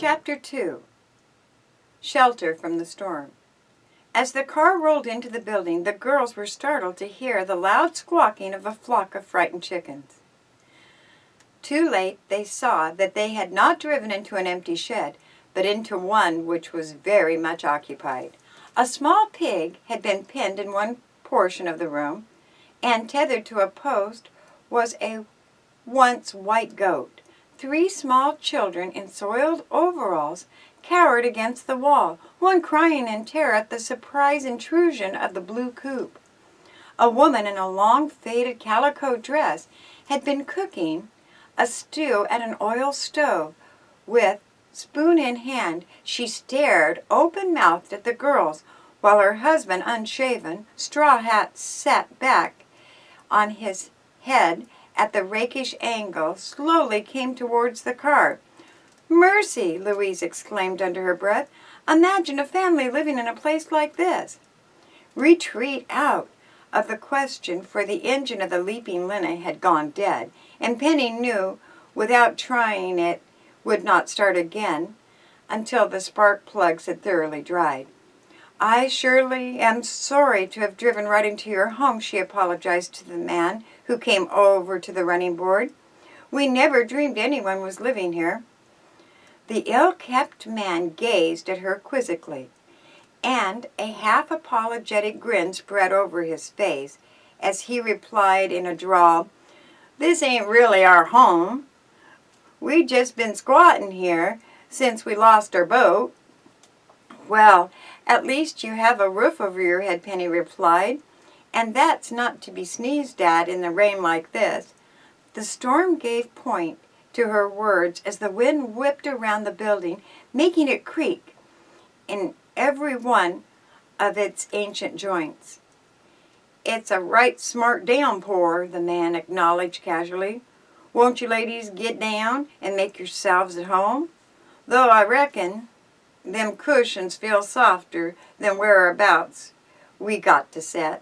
Chapter 2. Shelter from the Storm. As the car rolled into the building, the girls were startled to hear the loud squawking of a flock of frightened chickens. Too late, they saw that they had not driven into an empty shed, but into one which was very much occupied. A small pig had been pinned in one portion of the room, and tethered to a post was a once white goat. 3 small children in soiled overalls cowered against the wall, one crying in terror at the surprise intrusion of the blue coop. A woman in a long faded calico dress had been cooking a stew at an oil stove. With spoon in hand, she stared open-mouthed at the girls, while her husband, unshaven, straw hat sat back on his head at the rakish angle, slowly came towards the car. "Mercy!" Louise exclaimed under her breath. "Imagine a family living in a place like this." Retreat out of the question, for the engine of the leaping Lena had gone dead, and Penny knew without trying it would not start again until the spark plugs had thoroughly dried. "I surely am sorry to have driven right into your home," she apologized to the man who came over to the running board. "We never dreamed anyone was living here." The ill-kept man gazed at her quizzically, and a half-apologetic grin spread over his face as he replied in a drawl, "This ain't really our home. We just been squatting here since we lost our boat." "Well, at least you have a roof over your head," Penny replied, "and that's not to be sneezed at in the rain like this." The storm gave point to her words as the wind whipped around the building, making it creak in every one of its ancient joints. "It's a right smart downpour," the man acknowledged casually. "Won't you ladies get down and make yourselves at home? Though I reckon them cushions feel softer than whereabouts we got to set."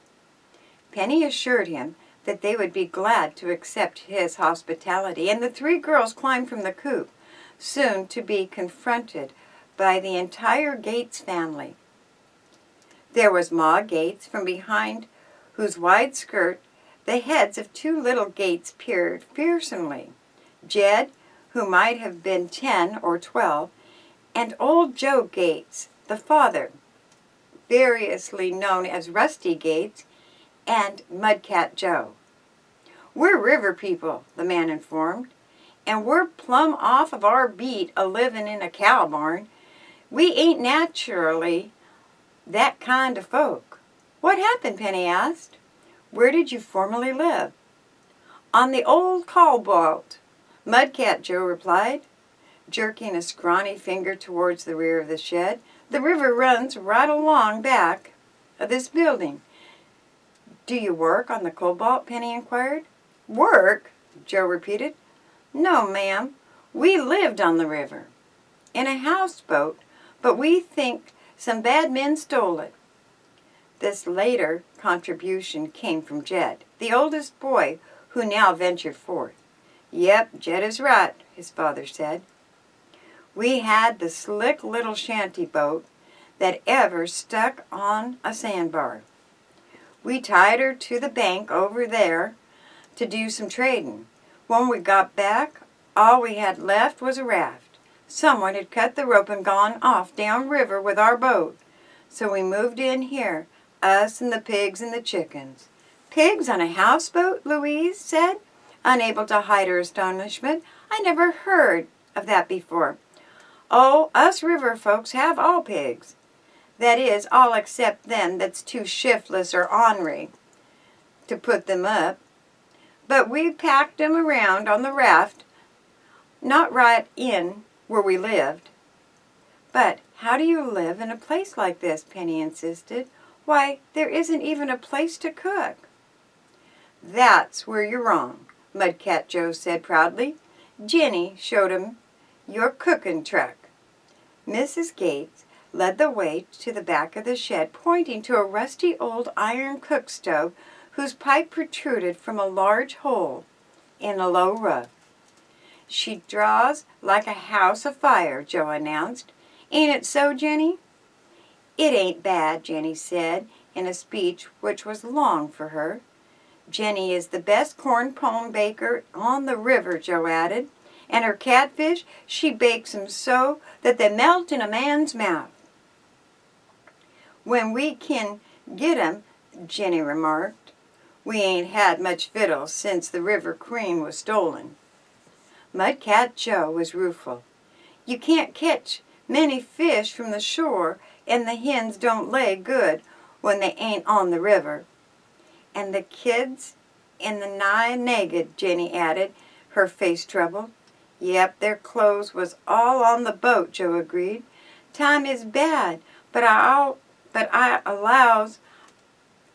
Penny assured him that they would be glad to accept his hospitality, and the 3 girls climbed from the coop, soon to be confronted by the entire Gates family. There was Ma Gates, from behind whose wide skirt the heads of 2 little Gates peered fearsomely, Jed, who might have been 10 or 12, and old Joe Gates, the father, variously known as Rusty Gates and Mudcat Joe. "We're river people," the man informed, "and we're plumb off of our beat a-livin' in a cow barn. We ain't naturally that kind of folk." "What happened?" Penny asked. "Where did you formerly live?" "On the old Houseboat," Mudcat Joe replied, jerking a scrawny finger towards the rear of the shed. "The river runs right along back of this building." "Do you work on the Cobalt?" Penny inquired. "Work?" Joe repeated. "No, ma'am. We lived on the river in a houseboat, but we think some bad men stole it." This later contribution came from Jed, the oldest boy, who now ventured forth. "Yep, Jed is right," his father said. "We had the slick little shanty boat that ever stuck on a sandbar. We tied her to the bank over there to do some trading. When we got back, all we had left was a raft. Someone had cut the rope and gone off downriver with our boat. So we moved in here, us and the pigs and the chickens." "Pigs on a houseboat?" Louise said, unable to hide her astonishment. "I never heard of that before." "Oh, us river folks have all pigs. That is, all except them that's too shiftless or ornery to put them up. But we packed 'em around on the raft, not right in where we lived." "But how do you live in a place like this?" Penny insisted. "Why, there isn't even a place to cook." "That's where you're wrong," Mudcat Joe said proudly. "Jenny showed 'em your cooking truck." Mrs. Gates led the way to the back of the shed, pointing to a rusty old iron cook stove whose pipe protruded from a large hole in a low roof. She draws like a house afire, Joe announced. Ain't it so, Jenny? It ain't bad, Jenny said, in a speech which was long for her. Jenny is the best corn pone baker on the river, Joe added, and her catfish, she bakes 'em so that they melt in a man's mouth. When we can get 'em, Jenny remarked. We ain't had much victuals since the River Queen was stolen. Mudcat Joe was rueful. You can't catch many fish from the shore, and the hens don't lay good when they ain't on the river. And the kids in the nigh naked, Jenny added, her face troubled. Yep, their clothes was all on the boat, Joe agreed. Time is bad, but I allows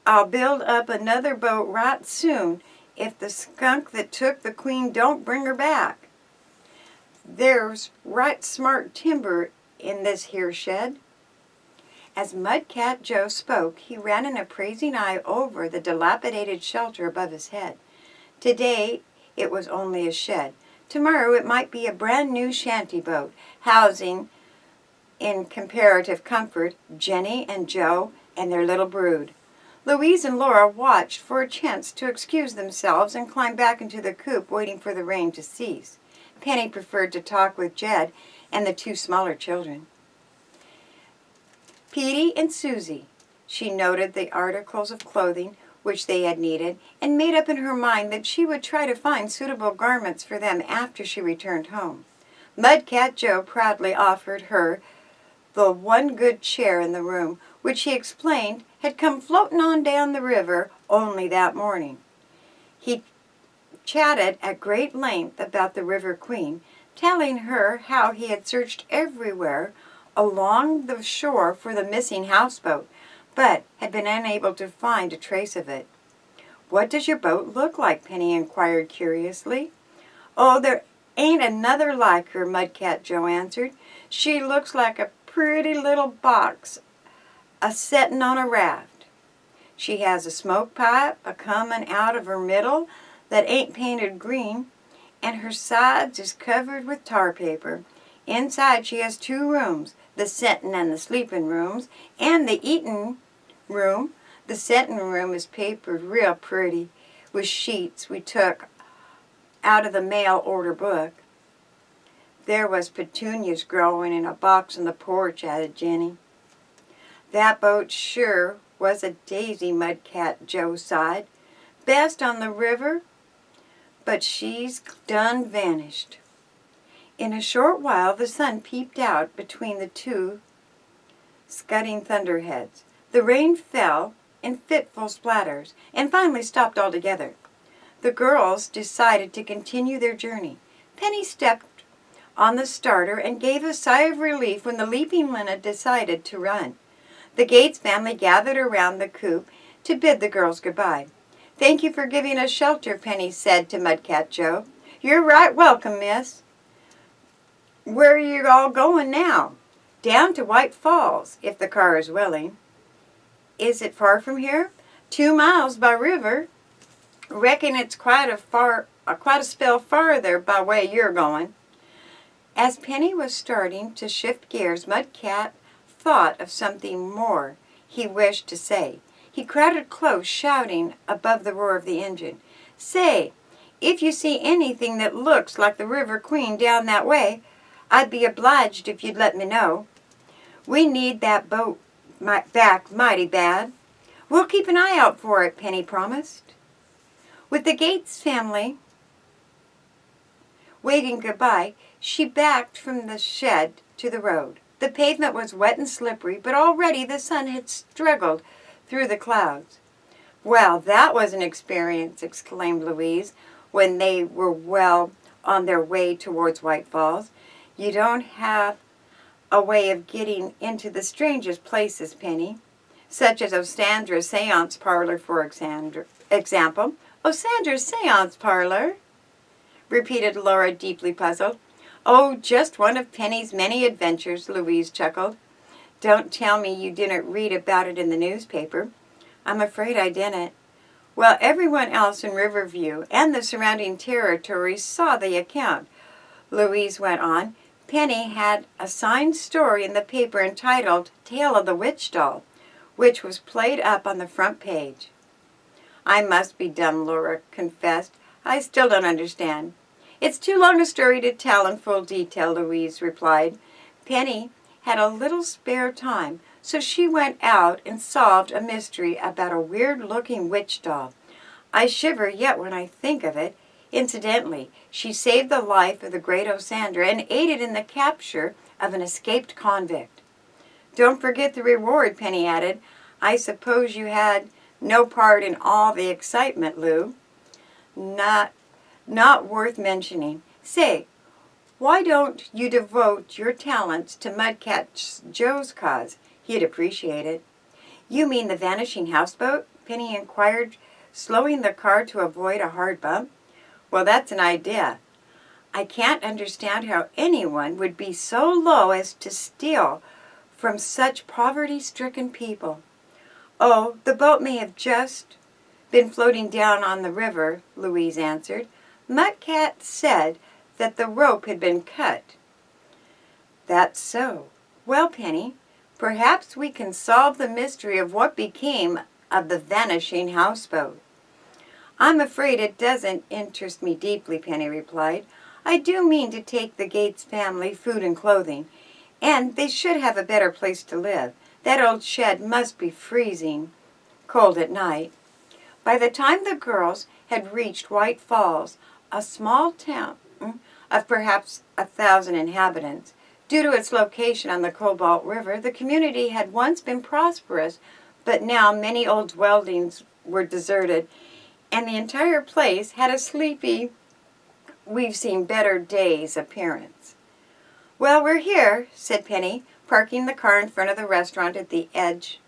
I'll build up another boat right soon if the skunk that took the queen don't bring her back. There's right smart timber in this here shed. As Mudcat Joe spoke, he ran an appraising eye over the dilapidated shelter above his head. Today it was only a shed. Tomorrow it might be a brand new shanty boat, housing in comparative comfort Jenny and Joe and their little brood. Louise and Laura watched for a chance to excuse themselves and climb back into the coop, waiting for the rain to cease. Penny preferred to talk with Jed and the two smaller children. Petey and Susie. She noted the articles of clothing which they had needed and made up in her mind that she would try to find suitable garments for them after she returned home. Mudcat Joe proudly offered her the one good chair in the room, which he explained had come floating on down the river only that morning. He chatted at great length about the River Queen, telling her how he had searched everywhere along the shore for the missing houseboat, but had been unable to find a trace of it. What does your boat look like? Penny inquired curiously. Oh, there ain't another like her, Mudcat Joe answered. She looks like a pretty little box a-settin' on a raft. She has a smoke pipe a-comin' out of her middle that ain't painted green, and her sides is covered with tar paper. Inside she has 2 rooms, the settin' and the sleepin' rooms, and the eatin' room. The settin' room is papered real pretty with sheets we took out of the mail order book. There was petunias growing in a box on the porch, added Jenny. That boat sure was a daisy, Mudcat Joe sighed. Best on the river, but she's done vanished. In a short while the sun peeped out between the 2 scudding thunderheads. The rain fell in fitful splatters and finally stopped altogether. The girls decided to continue their journey. Penny stepped on the starter and gave a sigh of relief when the leaping Lena decided to run. The Gates family gathered around the coop to bid the girls goodbye. Thank you for giving us shelter, Penny said to Mudcat Joe. You're right welcome, miss. Where are you all going now? Down to White Falls, if the car is willing. Is it far from here? 2 miles by river. Reckon it's quite a spell farther by way you're going. As Penny was starting to shift gears, Mudcat thought of something more he wished to say. He crowded close, shouting above the roar of the engine. Say, if you see anything that looks like the River Queen down that way, I'd be obliged if you'd let me know. We need that boat back mighty bad. We'll keep an eye out for it, Penny promised. With the Gates family waving goodbye, she backed from the shed to the road. The pavement was wet and slippery, but already the sun had struggled through the clouds. Well, that was an experience, exclaimed Louise, when they were well on their way towards White Falls. You don't have a way of getting into the strangest places, Penny, such as Osandra's seance parlor, for example. Osandra's seance parlor? Repeated Laura, deeply puzzled. Oh, just one of Penny's many adventures, Louise chuckled. Don't tell me you didn't read about it in the newspaper. I'm afraid I didn't. Well, everyone else in Riverview and the surrounding territories saw the account. Louise went on. Penny had a signed story in the paper entitled Tale of the Witch Doll, which was played up on the front page. I must be dumb, Laura confessed. I still don't understand. It's too long a story to tell in full detail, Louise replied. Penny had a little spare time, so she went out and solved a mystery about a weird-looking witch doll. I shiver yet when I think of it. Incidentally, she saved the life of the great Osandra and aided in the capture of an escaped convict. Don't forget the reward, Penny added. I suppose you had no part in all the excitement, Lou. Not worth mentioning. Say, why don't you devote your talents to Mudcat Joe's cause? He'd appreciate it. You mean the Vanishing Houseboat? Penny inquired, slowing the car to avoid a hard bump. Well, that's an idea. I can't understand how anyone would be so low as to steal from such poverty-stricken people. Oh, the boat may have just been floating down on the river, Louise answered. Mudcat said that the rope had been cut. That's so. Well, Penny, perhaps we can solve the mystery of what became of the vanishing houseboat. I'm afraid it doesn't interest me deeply, Penny replied. I do mean to take the Gates family food and clothing, and they should have a better place to live. That old shed must be freezing cold at night. By the time the girls had reached White Falls, a small town of perhaps 1,000 inhabitants, due to its location on the Cobalt River, the community had once been prosperous, but now many old dwellings were deserted, and the entire place had a sleepy, we've seen better days appearance. Well, we're here, said Penny, parking the car in front of the restaurant at the edge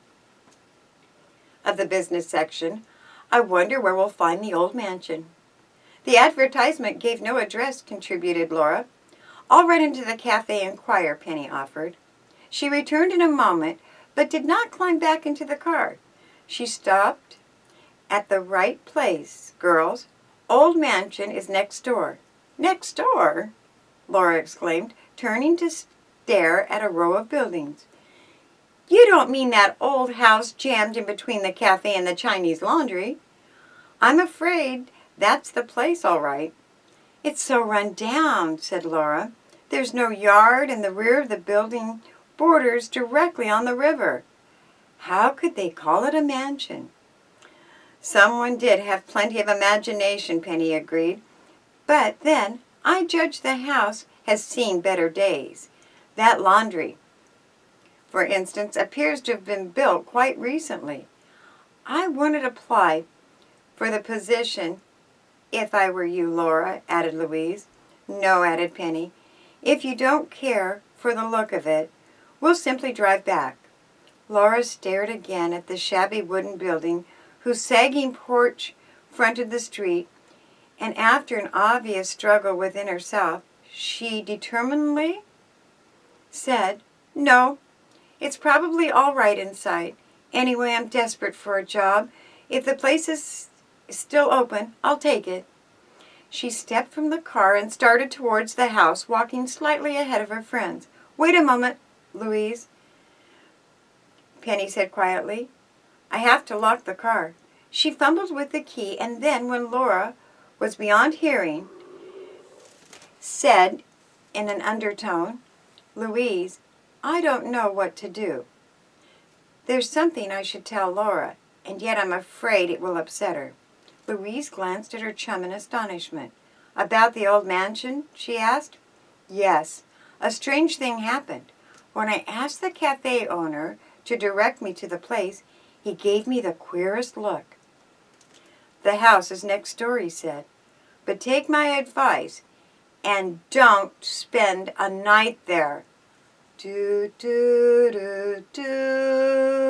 of the business section. I wonder where we'll find the old mansion. The advertisement gave no address, contributed Laura. I'll run into the cafe and inquire, Penny offered. She returned in a moment, but did not climb back into the car. She stopped at the right place, girls. Old mansion is next door. Next door? Laura exclaimed, turning to stare at a row of buildings. You don't mean that old house jammed in between the cafe and the Chinese laundry? I'm afraid that's the place, all right. It's so run down, said Laura. There's no yard, and the rear of the building borders directly on the river. How could they call it a mansion? Someone did have plenty of imagination, Penny agreed. But then, I judge the house has seen better days. That laundry, for instance, appears to have been built quite recently. I wouldn't apply for the position if I were you, Laura, added Louise. No, added Penny. If you don't care for the look of it, we'll simply drive back. Laura stared again at the shabby wooden building whose sagging porch fronted the street, and after an obvious struggle within herself, she determinedly said, No, it's probably all right inside. Anyway, I'm desperate for a job. If the place is still open, I'll take it. She stepped from the car and started towards the house, walking slightly ahead of her friends. Wait a moment, Louise, Penny said quietly. I have to lock the car. She fumbled with the key, and then, when Laura was beyond hearing, said in an undertone, Louise, I don't know what to do. There's something I should tell Laura, and yet I'm afraid it will upset her. Louise glanced at her chum in astonishment. About the old mansion? She asked. Yes. A strange thing happened. When I asked the cafe owner to direct me to the place, he gave me the queerest look. The house is next door, he said. But take my advice and don't spend a night there. Do, do, do, do.